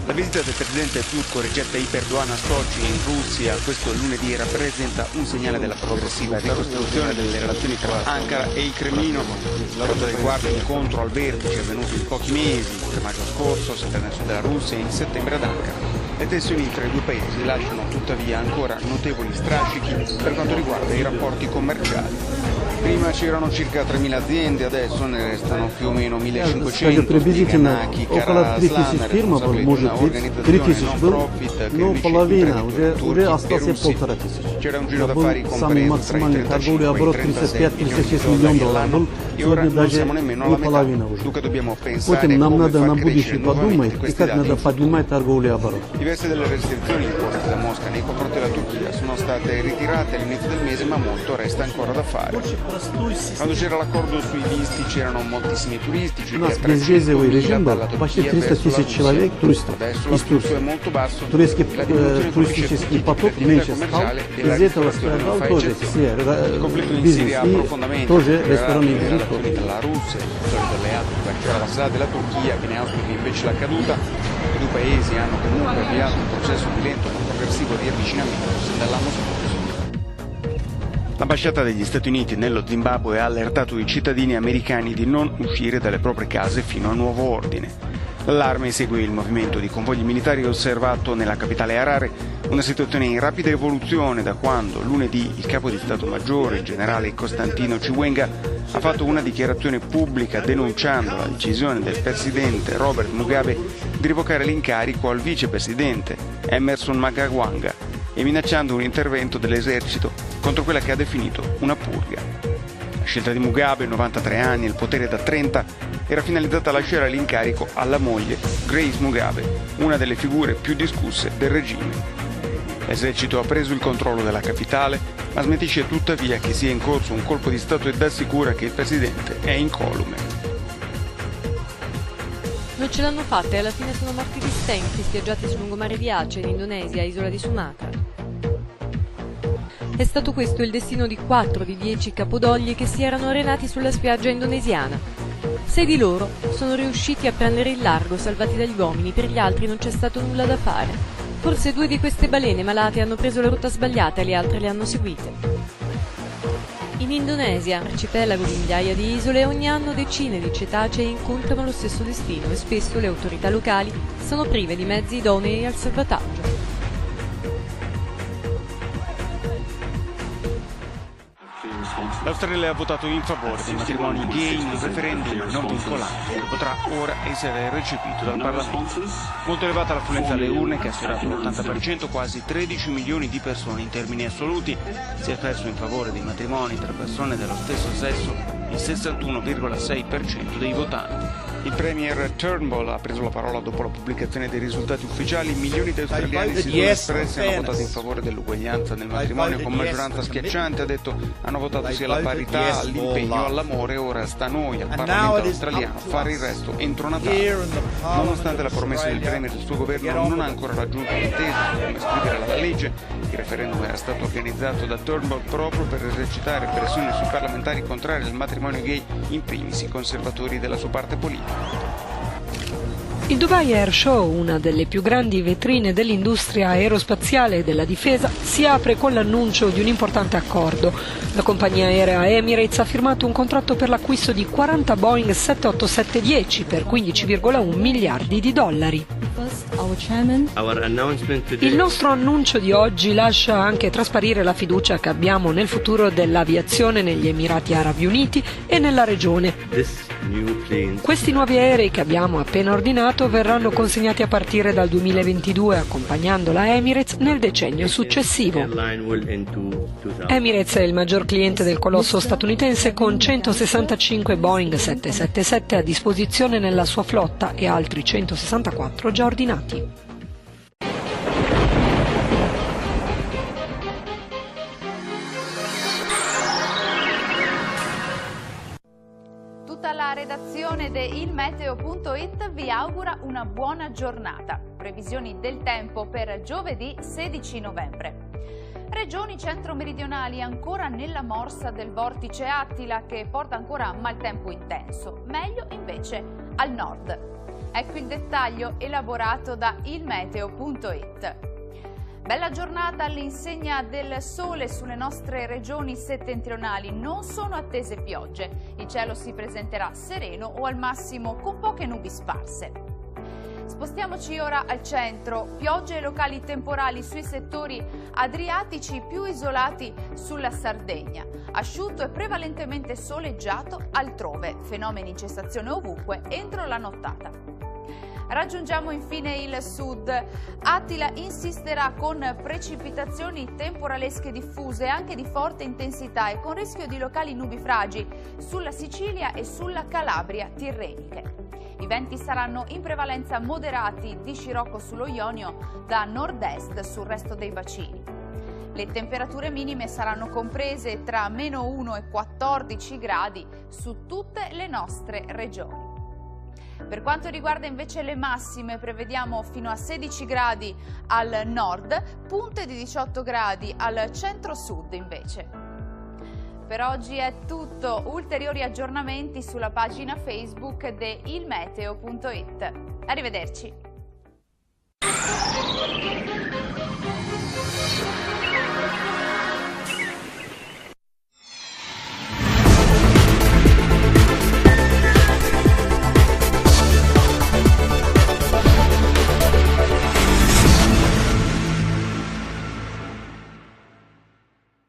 La visita del presidente turco Recep Tayyip Erdogan a Sochi in Russia questo lunedì rappresenta un segnale della progressiva ricostruzione delle relazioni tra Ankara e il Cremlino. La cosa riguarda l'incontro al vertice avvenuto in pochi mesi, tra maggio scorso, settembre della Russia e in settembre ad Ankara. Le tensioni tra i due paesi lasciano tuttavia ancora notevoli strascichi per quanto riguarda i rapporti commerciali. Prima c'erano circa 3.000 aziende, adesso ne restano più o meno 1.500. Приблизительно около 3000 фирм, может быть, 3000 был, но половина, уже остался 1500. C'era un giro Это был самый максимальный торговый оборот 35-36 миллионов долларов был, сегодня даже не половина уже. Потом нам надо на будущее подумать, и как надо поднимать торговый оборот. Diverse delle restrizioni imposte da Mosca nei confronti della Turchia sono state ritirate all'inizio del mese, ma molto resta ancora da fare. Quando c'era l'accordo sui visti c'erano moltissimi turisti, У нас безвизовый режим был, почти 300 тысяч человек туристов из Турции. Турецкий туристический поток меньше стал, из этого страдал тоже все бизнес и тоже ресторанный бизнес. La Russia, la passata della Turchia che ne auspica invece la caduta. I due paesi hanno comunque avviato un processo di lento ma progressivo riavvicinamento sin dall'anno scorso. L'ambasciata degli Stati Uniti nello Zimbabwe ha allertato i cittadini americani di non uscire dalle proprie case fino a nuovo ordine. L'allarme segue il movimento di convogli militari osservato nella capitale Harare, una situazione in rapida evoluzione da quando lunedì il capo di Stato Maggiore, il generale Costantino Chiwenga, ha fatto una dichiarazione pubblica denunciando la decisione del presidente Robert Mugabe di rivocare l'incarico al vicepresidente Emmerson Mnangagwa e minacciando un intervento dell'esercito contro quella che ha definito una purga. La scelta di Mugabe, 93 anni e il potere da 30, era finalizzata a lasciare l'incarico alla moglie Grace Mugabe, una delle figure più discusse del regime. L'esercito ha preso il controllo della capitale, ma smentisce tuttavia che sia in corso un colpo di Stato ed assicura che il presidente è incolume. Non ce l'hanno fatta e alla fine sono morti di stenti spiaggiati sul lungomare di Aceh, in Indonesia, isola di Sumatra. È stato questo il destino di 4 di 10 capodogli che si erano arenati sulla spiaggia indonesiana. 6 di loro sono riusciti a prendere il largo, salvati dagli uomini, per gli altri non c'è stato nulla da fare. Forse 2 di queste balene malate hanno preso la rotta sbagliata e le altre le hanno seguite. In Indonesia, arcipelago di migliaia di isole, ogni anno decine di cetacei incontrano lo stesso destino e spesso le autorità locali sono prive di mezzi idonei al salvataggio. L'Australia ha votato in favore dei matrimoni gay in un referendum non vincolante che potrà ora essere recepito dal Parlamento. Molto elevata l'affluenza alle urne che ha sfiorato l'80%, quasi 13 milioni di persone in termini assoluti. Si è perso in favore dei matrimoni tra persone dello stesso sesso il 61,6% dei votanti. Il premier Turnbull ha preso la parola dopo la pubblicazione dei risultati ufficiali. Milioni di australiani si sono espressi e hanno votato in favore dell'uguaglianza nel matrimonio con maggioranza schiacciante. Ha detto hanno votato sia alla parità, all'impegno, all'amore. Ora sta a noi, al Parlamento australiano, fare il resto entro Natale. Nonostante la promessa del premier del suo governo non ha ancora raggiunto un'intesa su come scrivere la legge, il referendum era stato organizzato da Turnbull proprio per esercitare pressioni sui parlamentari contrari al matrimonio gay, in primis i conservatori della sua parte politica. Il Dubai Air Show, una delle più grandi vetrine dell'industria aerospaziale e della difesa, si apre con l'annuncio di un importante accordo. La compagnia aerea Emirates ha firmato un contratto per l'acquisto di 40 Boeing 787-10 per 15,1 miliardi di dollari. Il nostro annuncio di oggi lascia anche trasparire la fiducia che abbiamo nel futuro dell'aviazione negli Emirati Arabi Uniti e nella regione. Questi nuovi aerei che abbiamo appena ordinato verranno consegnati a partire dal 2022, accompagnando la Emirates nel decennio successivo. Emirates è il maggior cliente del colosso statunitense con 165 Boeing 777 a disposizione nella sua flotta e altri 164 già ordinati. Tutta la redazione di ilmeteo.it vi augura una buona giornata. Previsioni del tempo per giovedì 16 novembre. Regioni centro-meridionali ancora nella morsa del vortice Attila che porta ancora maltempo intenso. Meglio invece al nord. Ecco il dettaglio elaborato da ilmeteo.it. Bella giornata all'insegna del sole sulle nostre regioni settentrionali, non sono attese piogge. Il cielo si presenterà sereno o al massimo con poche nubi sparse. Spostiamoci ora al centro, piogge locali temporali sui settori adriatici più isolati sulla Sardegna. Asciutto e prevalentemente soleggiato altrove, fenomeni in cessazione ovunque entro la nottata. Raggiungiamo infine il sud. Attila insisterà con precipitazioni temporalesche diffuse anche di forte intensità e con rischio di locali nubifragi sulla Sicilia e sulla Calabria tirreniche. I venti saranno in prevalenza moderati di scirocco sullo Ionio da nord-est sul resto dei bacini. Le temperature minime saranno comprese tra -1 e 14 gradi su tutte le nostre regioni. Per quanto riguarda invece le massime, prevediamo fino a 16 gradi al nord, punte di 18 gradi al centro-sud invece. Per oggi è tutto, ulteriori aggiornamenti sulla pagina Facebook di ilmeteo.it. Arrivederci.